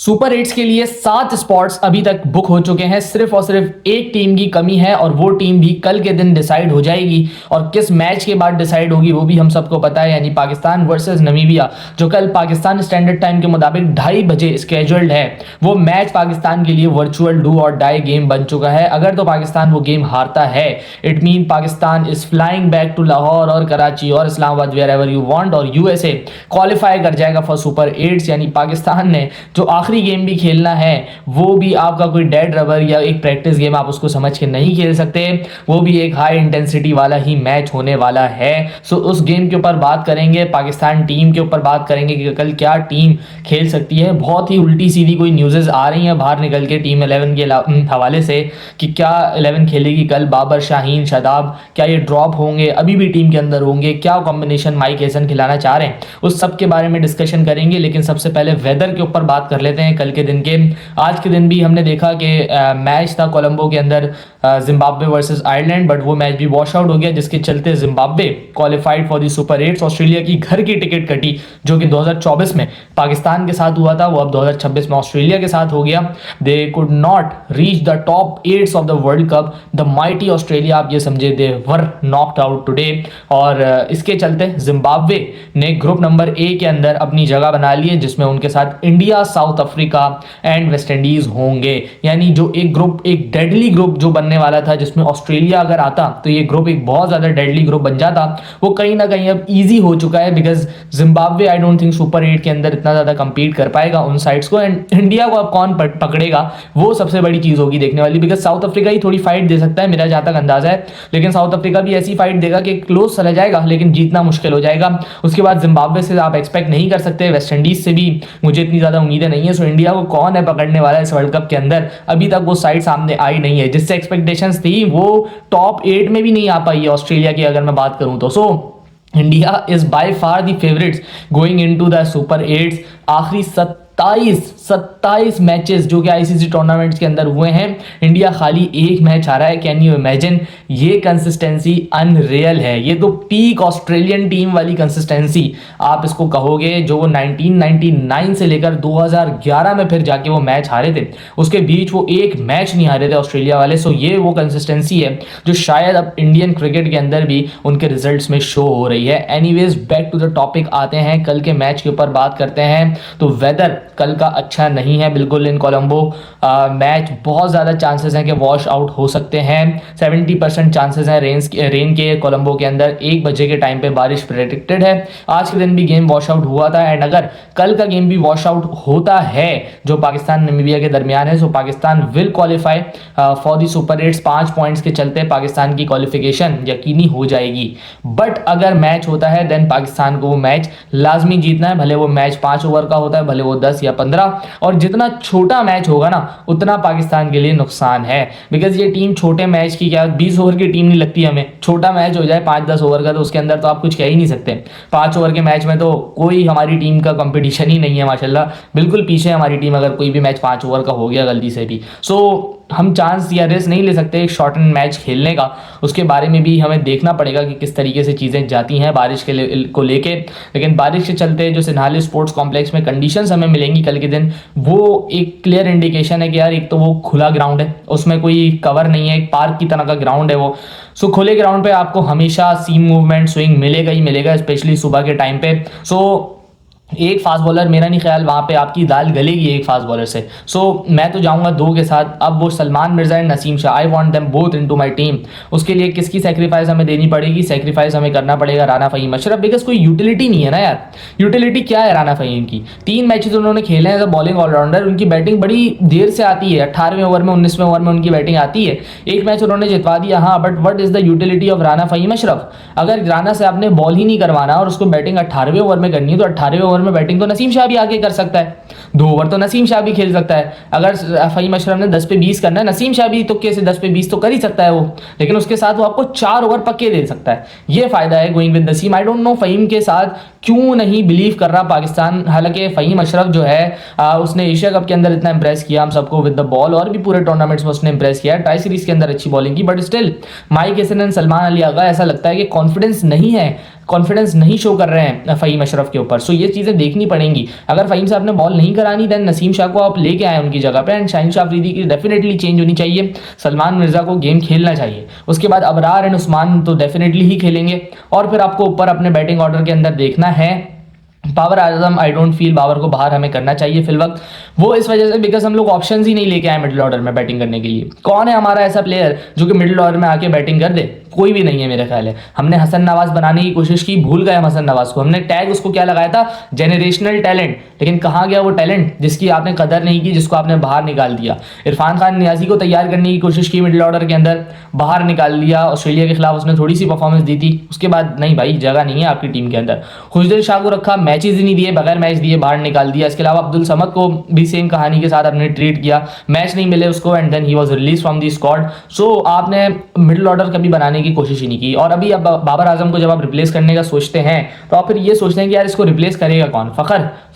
Super 8 के लिए 7 spots अभी तक बुक हो चुके हैं। सिर्फ और सिर्फ एक टीम की कमी है और वो टीम भी कल के दिन डिसाइड हो जाएगी और किस मैच के बाद डिसाइड होगी वो भी हम सबको पता है, यानी पाकिस्तान वर्सेस नमीबिया, जो कल पाकिस्तान स्टैंडर्ड टाइम के मुताबिक 2:30 बजे स्केड्यूल्ड है। वो मैच पाकिस्तान के लिए वर्चुअल डू और डाई गेम बन चुका है। अगर तो पाकिस्तान वो गेम हारता है, it mean Pakistan is flying back to Lahore और कराची और Islamabad, wherever you want, और यूएसए क्वालिफाई कर जाएगा फॉर सुपर 8। यानी पाकिस्तान ने जो आखिरी गेम भी खेलना है वो भी आपका कोई डेड रबर या एक प्रैक्टिस गेम आप उसको समझ के नहीं खेल सकते, वो भी एक हाई इंटेंसिटी वाला ही मैच होने वाला है। सो उस गेम के ऊपर बात करेंगे, पाकिस्तान टीम के ऊपर बात करेंगे कि कल क्या टीम खेल सकती है। बहुत ही उल्टी सीधी कोई न्यूज़ेस आ रही हैं बाहर निकल के टीम 11 के हवाले से कि क्या 11 खेलेगी कल, बाबर, शाहीन, शादाब, क्या ये ड्रॉप होंगे, अभी भी टीम के अंदर होंगे, क्या कॉम्बिनेशन माइक हैसन खिलाना चाह रहे हैं, उस सब के बारे में डिस्कशन करेंगे। लेकिन सबसे पहले वेदर के ऊपर बात कर लेते हैं। कल के दिन के, आज के दिन भी हमने देखा कि मैच था कोलंबो के अंदर जिम्बाब्वे वर्सेस आयरलैंड, बट वो मैच भी वॉश आउट हो गया, जिसके चलते Zimbabwe qualified for the super 8। Australia की घर की टिकट कटी जो कि 2024 में पाकिस्तान के साथ हुआ था, वो अब 2026 में ऑस्ट्रेलिया के साथ हो गया। They could not reach the top 8 of the world cup. The mighty Australia, आप ये समझे, दे वर नॉक्ड आउट टुडे। और इसके चलते जिम्बाब्वे ने ग्रुप नंबर ए के अंदर अपनी जगह बना ली है, जिसमें उनके साथ India, south Africa and West Indies होंगे। यानी जो एक ग्रुप, एक डेडली ग्रुप जो बनने वाला था, जिसमें ऑस्ट्रेलिया अगर आता तो ये ग्रुप एक बहुत ज्यादा डेडली ग्रुप बन जाता, वो कहीं ना कहीं अब इजी हो चुका है। Because Zimbabwe I don't think super 8 के अंदर इतना ज्यादा कंपीट कर पाएगा उन साइड्स को, एंड इंडिया को अब कौन पकड़ेगा वो सबसे बड़ी चीज होगी देखने वाली। बिकॉज साउथ अफ्रीका ही थोड़ी फाइट दे सकता है, मेरा जहां तक अंदाजा है, लेकिन साउथ अफ्रीका भी ऐसी फाइट देगा कि क्लोज चला जाएगा लेकिन जीतना मुश्किल हो जाएगा। उसके बाद जिम्बाब्वे से आप एक्सपेक्ट नहीं कर सकते, वेस्ट इंडीज से भी मुझे इतनी ज्यादा उम्मीदें नहीं है। सो इंडिया को कौन है पकड़ने वाला है इस वर्ल्ड कप के अंदर, अभी तक वो साइड सामने आई नहीं है। जिससे एक्सपेक्टेशंस थी वो टॉप 8 में भी नहीं आ पाई है ऑस्ट्रेलिया की, अगर मैं बात करूं तो। So India is by far the favourites going into the super 8। आखिरी 27 मैचेस जो कि आईसीसी टूर्नामेंट्स के अंदर हुए हैं, इंडिया खाली एक मैच हारा है। Can you imagine? ये कंसिस्टेंसी अनरियल है। ये तो पीक ऑस्ट्रेलियन टीम वाली कंसिस्टेंसी आप इसको कहोगे, जो वो 1999 से लेकर 2011 में फिर जाके वो मैच हारे थे, उसके बीच वो एक मैच नहीं हारे थे ऑस्ट्रेलिया वाले। सो ये वो कंसिस्टेंसी है जो शायद अब इंडियन क्रिकेट के अंदर भी उनके रिजल्ट्स में शो हो रही है। Anyways, back to the topic आते हैं, कल के मैच के ऊपर बात करते हैं। तो वेदर कल का अच्छा नहीं है बिल्कुल इन कोलंबो। मैच बहुत ज़्यादा चांसेस हैं कि वॉश आउट हो सकते हैं। 70% चांसेस हैं रेन के कोलंबो के अंदर। 1 बजे के टाइम पे बारिश प्रेडिक्टेड है। आज के दिन भी गेम वॉश आउट हुआ था, एंड अगर कल का गेम भी वॉश आउट होता है जो पाकिस्तान नमीबिया के दरमियान है, so Pakistan will qualify for the super 8। 5 points के चलते पाकिस्तान की क्वालिफिकेशन यकीनी हो जाएगी। बट अगर मैच होता है देन पाकिस्तान को वो मैच लाजमी जीतना है, भले वो मैच 5 ओवर का होता है, भले वो 10 या 15। और जितना छोटा मैच होगा ना उतना पाकिस्तान के लिए नुकसान है। बिकॉज ये टीम छोटे मैच की, क्या 20 ओवर की टीम नहीं लगती हमें। छोटा मैच हो जाए 5-10 ओवर का तो उसके अंदर तो आप कुछ कह ही नहीं सकते। 5 ओवर के मैच में तो कोई हमारी टीम का कंपटीशन ही नहीं है माशाल्लाह, बिल्कुल पीछे हमारी टीम अगर कोई भी मैच 5 ओवर का हो गया गलती से भी। सो हम चांस या रिस्क नहीं ले सकते एक शॉर्ट एंड मैच खेलने का। उसके बारे में भी हमें देखना पड़ेगा कि किस तरीके से चीज़ें जाती हैं बारिश को लेके। लेकिन बारिश के चलते जो सिन्हाली स्पोर्ट्स कॉम्प्लेक्स में कंडीशंस हमें मिलेंगी कल के दिन, वो एक क्लियर इंडिकेशन है कि यार एक तो वो खुला ग्राउंड है, उसमें कोई कवर नहीं है, एक पार्क की तरह का ग्राउंड है वो। सो खुले ग्राउंड पे आपको हमेशा सीम मूवमेंट, स्विंग मिलेगा ही मिलेगा, स्पेशली सुबह के टाइम पे। सो एक फास्ट बॉलर, मेरा नहीं ख्याल वहाँ पे आपकी दाल गलेगी एक फास्ट बॉलर से। सो मैं तो जाऊँगा 2 के साथ। अब वो Salman Mirza and Naseem Shah, I want them both into my team. उसके लिए किसकी सेक्रीफाइस हमें देनी पड़ेगी? सेक्रीफाइस हमें करना पड़ेगा राना फ़हीम अशरफ। बिकॉज कोई यूटिलिटी नहीं है ना यार। यूटिलिटी क्या है राना फ़हीम की? 3 मैचेस उन्होंने खेले हैं एज अ बॉलिंग ऑलराउंडर। उनकी बैटिंग बड़ी देर से आती है, 18वें ओवर में, 19वें ओवर में उनकी बैटिंग आती है। एक मैच उन्होंने जितवा दिया, हाँ, but what is the utility of Rana Faheem Ashraf? अगर राना से आपने बॉल ही नहीं करवाना और उसको बैटिंग 18वें ओवर में करनी है, तो 18वें ओवर में बैटिंग तो नसीम शाह भी आगे कर सकता है। 2 ओवर तो नसीम शाह भी खेल सकता है। अगर फ़हीम अशरफ ने 10 पे 20 करना है, नसीम शाह भी तुक्के से 10 पे 20 तो कर ही सकता है वो, लेकिन उसके साथ वो आपको 4 ओवर पक्के दे सकता है। ये फायदा है going with Naseem. I don't know Faheem के साथ क्यों नहीं बिलीव कर रहा पाकिस्तान। हालांकि फ़हीम अशरफ जो है उसने एशिया कप के अंदर इतना इंप्रेस किया हम सबको विद द बॉल, और भी पूरे टूर्नामेंट्स में उसने इंप्रेस किया। ट्राई सीरीज के अंदर अच्छी बॉलिंग की, but still Mike Hesson and Salman Ali Agha ऐसा लगता है कि कॉन्फिडेंस नहीं है कॉन्फिडेंस नहीं शो कर रहे हैं फ़हीम अशरफ के ऊपर। सो ये चीज़ें देखनी पड़ेंगी। अगर फ़हीम साहब ने बॉल नहीं करानी देन नसीम शाह को आप लेके आए उनकी जगह पे, एंड शाहीन शाह अफरीदी की डेफिनेटली चेंज होनी चाहिए। सलमान मिर्ज़ा को गेम खेलना चाहिए। उसके बाद अबरार एंड उस्मान तो डेफिनेटली ही खेलेंगे। और फिर आपको ऊपर अपने बैटिंग ऑर्डर के अंदर देखना है Babar Azam. I don't feel Babar को बाहर हमें करना चाहिए फिल वक्त, वो इस वजह से बिकॉज हम लोग ऑप्शंस ही नहीं लेके आए मिडिल ऑर्डर में बैटिंग करने के लिए। कौन है हमारा ऐसा प्लेयर जो कि मिडिल ऑर्डर में आके बैटिंग कर दे? कोई भी नहीं है मेरे ख्याल है। हमने हसन नवाज बनाने की कोशिश की, भूल गए हम हसन नवाज को। हमने टैग उसको क्या लगाया था? Generational talent. लेकिन कहाँ गया वो टैलेंट जिसकी आपने कदर नहीं की, जिसको आपने बाहर निकाल दिया? इरफान खान नियाजी को तैयार करने की कोशिश की मिडिल ऑर्डर के अंदर, बाहर निकाल दिया। ऑस्ट्रेलिया के खिलाफ उसने थोड़ी सी परफॉर्मेंस दी थी, उसके बाद नहीं भाई जगह नहीं है आपकी टीम के अंदर। खुशदिल शाह को रखा, मैचेज ही नहीं दिए, बगैर मैच दिए बाहर निकाल दिया। इसके अलावा अब्दुल समद को भी सेम कहानी के साथ आपने ट्रीट किया, मैच नहीं मिले उसको and then he was release from the squad. So आपने मिडिल ऑर्डर कभी बनाने की कोशिश ही नहीं की। और अभी अब बाबर आजम को जब आप रिप्लेस करने का सोचते हैं तो आप फिर ये सोचते हैं कि यार इसको रिप्लेस करेगा कौन?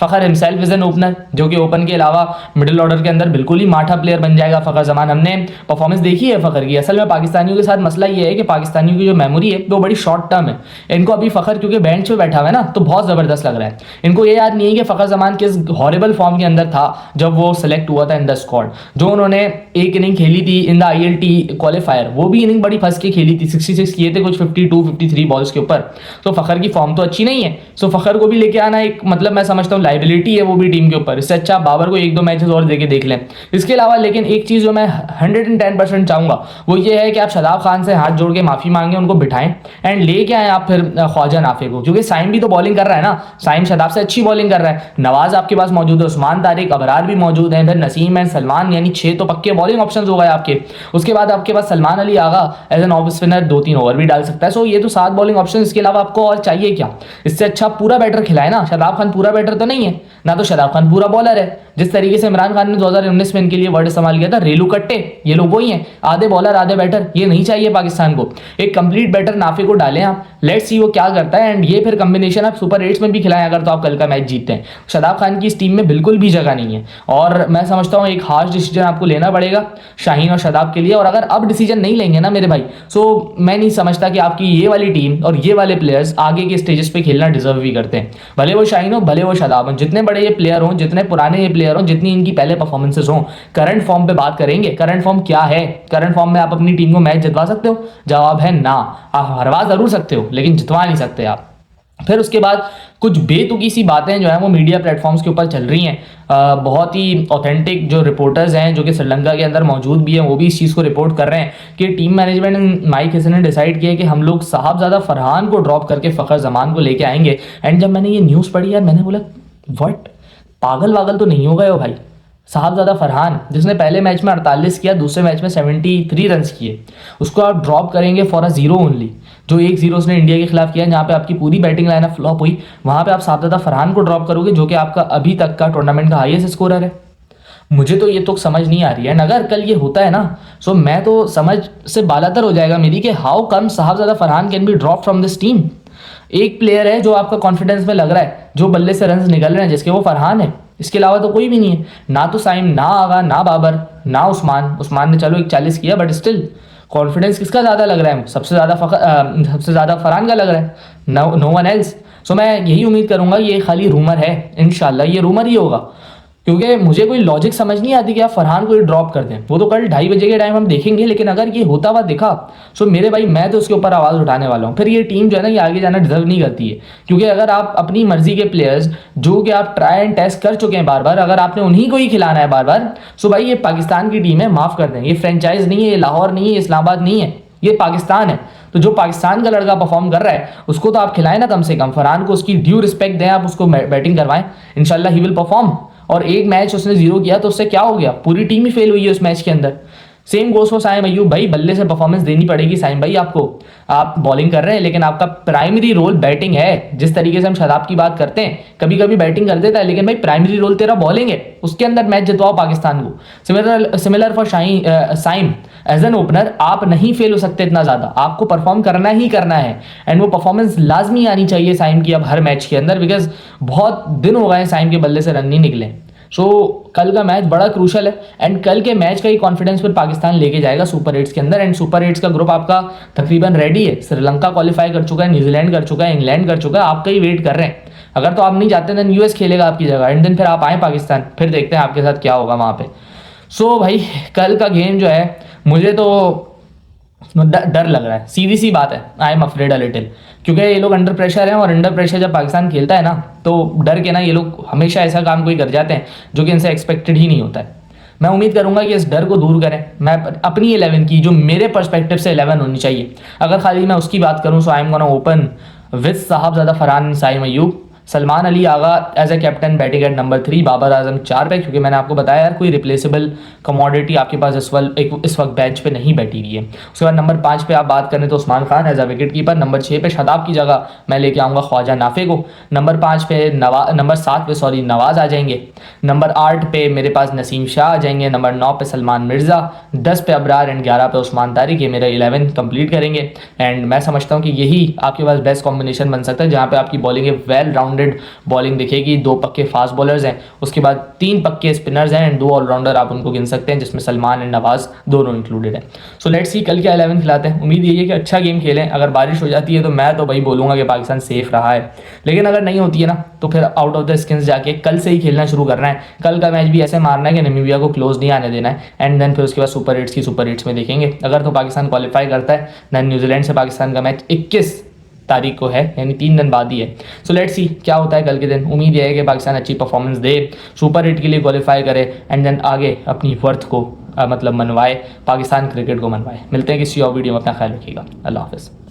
Fakhar himself is an opener, जो कि ओपन के अलावा मिडिल ऑर्डर के अंदर बिल्कुल ही माठा प्लेयर बन जाएगा फ़खर जमान। हमने परफॉर्मेंस देखी है फ़खर की। असल में पाकिस्तानियों के साथ मसला ये है कि पाकिस्तानियों की जो मेमोरी है वो बड़ी शॉर्ट टर्म है। इनको अभी फ़खर क्योंकि बेंच पे बैठा हुआ है ना, तो बहुत ज़बरदस्त लग रहा है। इनको ये याद नहीं है कि फ़खर जमान किस हॉरिबल फॉर्म के अंदर था जब वो सिलेक्ट हुआ था इन द स्क्वाड। जो उन्होंने एक इनिंग खेली थी इन द ILT क्वालिफायर, वो भी इनिंग बड़ी फंस के खेली थी। 66 किए थे कुछ 52-53 बॉल्स के ऊपर। तो फ़खर की फॉर्म तो अच्छी नहीं है। सो फ़खर को भी लेके आना एक मतलब मैं समझता हूँ लाइबिलिटी है वो भी टीम के ऊपर। इससे अच्छा बाबर को 1-2 मैचेस और देके देख लें। इसके अलावा लेकिन एक चीज़ जो मैं 110% चाहूँगा वो ये है कि आप शादाब खान से हाथ जोड़ के माफ़ी मांगें, उनको बिठाएं एंड लेके आए आप फिर ख्वाजा नाफे को, क्योंकि साइम भी तो बॉलिंग कर रहा है ना। साइम शादाब से अच्छी बॉलिंग कर रहा है। नवाज आपके पास मौजूद है, उस्मान तारिक, अबरार भी मौजूद हैं, फिर नसीम एंड सलमान, यानी 6 तो पक्के बॉलिंग ऑप्शन हो गए आपके। उसके बाद आपके पास Salman Ali Agha as an off spinner 2-3 over भी डाल सकता है। सो ये तो 7 बॉलिंग ऑप्शन। इसके अलावा आपको और चाहिए क्या? इससे अच्छा पूरा बैटर खिलाए ना। शादाब खान पूरा बैटर तो नहीं है ना, तो शादाब खान पूरा बॉलर है। जिस तरीके से इमरान खान ने 2019 में इनके लिए वर्ड इस्तेमाल किया था रेलू कट्टे, ये लोग वही हैं, आधे बॉलर आधे बैटर। ये नहीं चाहिए पाकिस्तान को। एक कंप्लीट बैटर नाफे को डालें आप, लेट्स सी वो क्या करता है एंड ये फिर कॉम्बिनेशन आप सुपर 8 में भी खिलाएं अगर तो आप कल का मैच जीतते हैं। शादाब खान की इस टीम में बिल्कुल भी जगह नहीं है और मैं समझता हूँ एक हार्श डिसीजन आपको लेना पड़ेगा शाहीन और शादाब के लिए। और अगर अब डिसीजन नहीं लेंगे ना मेरे भाई, सो मैं नहीं समझता कि आपकी ये वाली टीम और ये वाले प्लेयर्स आगे के स्टेजेस पे खेलना डिजर्व भी करते हैं। भले वो शाहीन हो भले वो शादाब हो, जितने बड़े ये प्लेयर हों, जितने पुराने ये प्लेयर हों, जितनी इनकी पहले परफॉर्मेंसेस हों, करंट फॉर्म पे बात करेंगे। करंट फॉर्म क्या है? करंट फॉर्म में आप अपनी टीम को मैच जितवा सकते हो? जवाब है ना। आप हरवा जरूर सकते हो लेकिन जितवा नहीं सकते आप। फिर उसके बाद कुछ बेतुकी सी बातें जो है वो मीडिया प्लेटफॉर्म्स के ऊपर चल रही हैं। बहुत ही ऑथेंटिक जो रिपोर्टर्स हैं जो कि श्रीलंका के अंदर मौजूद भी हैं वो भी इस चीज़ को रिपोर्ट कर रहे हैं कि टीम मैनेजमेंट माइक हसन ने डिसाइड किया कि हम लोग साहबजादा फरहान को ड्रॉप करके फ़खर जमान को लेके आएंगे। एंड जब मैंने ये न्यूज़ पढ़ी यार मैंने बोला व्हाट, पागल वागल तो नहीं हो गए हो भाई? साहबजादा फरहान जिसने पहले मैच में 48 किया, दूसरे मैच में 73 रन किए, उसको आप ड्रॉप करेंगे फॉर अ 0 ओनली। जो 1-0 उसने इंडिया के खिलाफ किया जहाँ पे आपकी पूरी बैटिंग लाइनअप फ्लॉप हुई, वहाँ पे आप साहबजादा फरहान को ड्रॉप करोगे जो कि आपका अभी तक का टूर्नामेंट का हाईएस्ट स्कोरर है। मुझे तो ये तो समझ नहीं आ रही है। अगर कल ये होता है ना सो मैं तो समझ से बालातर हो जाएगा मेरी कि how come Sahibzada Farhan can be drop from this team. एक प्लेयर है जो आपका कॉन्फिडेंस में लग रहा है, जो बल्ले से रन निकल रहे हैं, जिसके वो फरहान है। इसके अलावा तो कोई भी नहीं है, ना तो साइम, ना आगा, ना बाबर, ना उस्मान ने चलो 41 किया बट स्टिल कॉन्फिडेंस किसका ज़्यादा लग रहा है? सबसे ज़्यादा फरहान का लग रहा है, नो वन एल्स। सो मैं यही उम्मीद करूंगा ये खाली रूमर है, इंशाल्लाह ये रूमर ही होगा, क्योंकि मुझे कोई लॉजिक समझ नहीं आती कि आप फरहान को ही ड्रॉप कर दें। वो तो कल 2:30 बजे के टाइम हम देखेंगे, लेकिन अगर ये होता हुआ दिखा सो मेरे भाई मैं तो उसके ऊपर आवाज़ उठाने वाला हूँ। फिर ये टीम जो है ना ये आगे जाना डिजर्व नहीं करती है, क्योंकि अगर आप अपनी मर्जी के प्लेयर्स जो कि आप ट्राई एंड टेस्ट कर चुके हैं बार बार, अगर आपने उन्हीं को ही खिलाना है बार बार, सो भाई ये पाकिस्तान की टीम है, माफ़ कर दें, ये फ्रेंचाइज नहीं है, ये लाहौर नहीं है, इस्लामाबाद नहीं है, ये पाकिस्तान है। तो जो पाकिस्तान का लड़का परफॉर्म कर रहा है उसको तो आप खिलाएं ना कम से कम। फरहान को उसकी ड्यू रिस्पेक्ट दें, आप उसको बैटिंग करवाएं, इंशाल्लाह ही विल परफॉर्म। और एक मैच उसने 0 किया तो उससे क्या हो गया? पूरी टीम ही फेल हुई है उस मैच के अंदर। सेम गोस फॉर साइम अय्यूब भाई, बल्ले से परफॉर्मेंस देनी पड़ेगी साइम भाई आपको। आप बॉलिंग कर रहे हैं लेकिन आपका प्राइमरी रोल बैटिंग है। जिस तरीके से हम शादाब की बात करते हैं, कभी कभी बैटिंग कर देता है, लेकिन भाई प्राइमरी रोल तेरा बॉलिंग है, उसके अंदर मैच जितवाओ पाकिस्तान को। Similar for Saim as an opener, आप नहीं फेल हो सकते इतना ज़्यादा, आपको परफॉर्म करना ही करना है एंड वो परफॉर्मेंस लाजमी आनी चाहिए साइम की अब हर मैच के अंदर, बिकॉज बहुत दिन हो गए साइम के बल्ले से रन नहीं निकले। सो कल का मैच बड़ा क्रूशल है एंड कल के मैच का ही कॉन्फिडेंस फिर पाकिस्तान लेके जाएगा सुपर 8 के अंदर। एंड सुपर 8 का ग्रुप आपका तकरीबन रेडी है। श्रीलंका क्वालिफाई कर चुका है, न्यूजीलैंड कर चुका है, इंग्लैंड कर चुका है, आपका ही वेट कर रहे हैं। अगर तो आप नहीं जाते देन यूएस खेलेगा आपकी जगह एंड देन फिर आप आए पाकिस्तान, फिर देखते हैं आपके साथ क्या होगा वहाँ पे। सो भाई कल का गेम जो है मुझे तो डर लग रहा है, सीधी सी बात है, I am afraid a little, क्योंकि ये लोग अंडर प्रेशर हैं और अंडर प्रेशर जब पाकिस्तान खेलता है ना तो डर के ना ये लोग हमेशा ऐसा काम कोई कर जाते हैं जो कि इनसे एक्सपेक्टेड ही नहीं होता है। मैं उम्मीद करूंगा कि इस डर को दूर करें। मैं अपनी 11 की जो मेरे पर्सपेक्टिव से 11 होनी चाहिए, अगर खाली मैं उसकी बात करूं so I am gonna open with Sahibzada Farhan, Saim Ayub, Salman Ali Agha as a captain batting at number 3, Babar Azam 4 पे, क्योंकि मैंने आपको बताया यार कोई रिप्लेसेबल कमोडिटी आपके पास इस वक्त बेंच पे नहीं बैठी हुई है। उसके बाद नंबर 5 पे आप बात करें तो Usman Khan as a wicket keeper, number 6 पे शादाब की जगह मैं लेके आऊँगा ख्वाजा नाफे को, नंबर 7 पे नवाज आ जाएंगे, नंबर 8 पे मेरे पास नसीम शाह आ जाएंगे, नंबर 9 पे सलमान मिर्ज़ा, 10 पे अबरार एंड 11 पे उस्मान तारिक। ये मेरा 11 कंप्लीट करेंगे एंड मैं समझता हूँ कि यही आपके पास बेस्ट कॉम्बिनेशन बन सकता है जहाँ पे आपकी बॉलिंग वेल राउंडेड बॉलिंग दिखेगी। 2 पक्के फास्ट बॉलर्स हैं, उसके बाद 3 पक्के स्पिनर्स हैं एंड 2 ऑलराउंडर आप उनको गिन सकते हैं जिसमें सलमान एंड नवाज दोनों इंक्लूडेड है। सो लेट्स सी कल क्या 11 खिलाते हैं। उम्मीद यही है कि अच्छा गेम खेलें। अगर बारिश हो जाती है तो मैं तो भाई बोलूँगा कि पाकिस्तान सेफ रहा है, लेकिन अगर नहीं होती है ना तो फिर आउट ऑफ द स्किन्स जाके कल से ही खेलना शुरू करना है। कल का मैच भी ऐसे मारना है कि नमीबिया को क्लोज नहीं आने देना है एंड देन फिर उसके बाद सुपर 8 में देखेंगे। अगर तो पाकिस्तान क्वालिफाई करता है देन न्यूजीलैंड से पाकिस्तान का मैच 21 तारीख को है, यानी 3 दिन बाद ही है। सो लेट्स सी क्या होता है कल के दिन। उम्मीद यह है कि पाकिस्तान अच्छी परफॉर्मेंस दे, सुपर 8 के लिए क्वालिफाई करे एंड देन आगे अपनी वर्थ को मतलब मनवाए, पाकिस्तान क्रिकेट को मनवाए। मिलते हैं किसी और वीडियो में, अपना ख्याल रखिएगा। अल्लाह हाफिज़।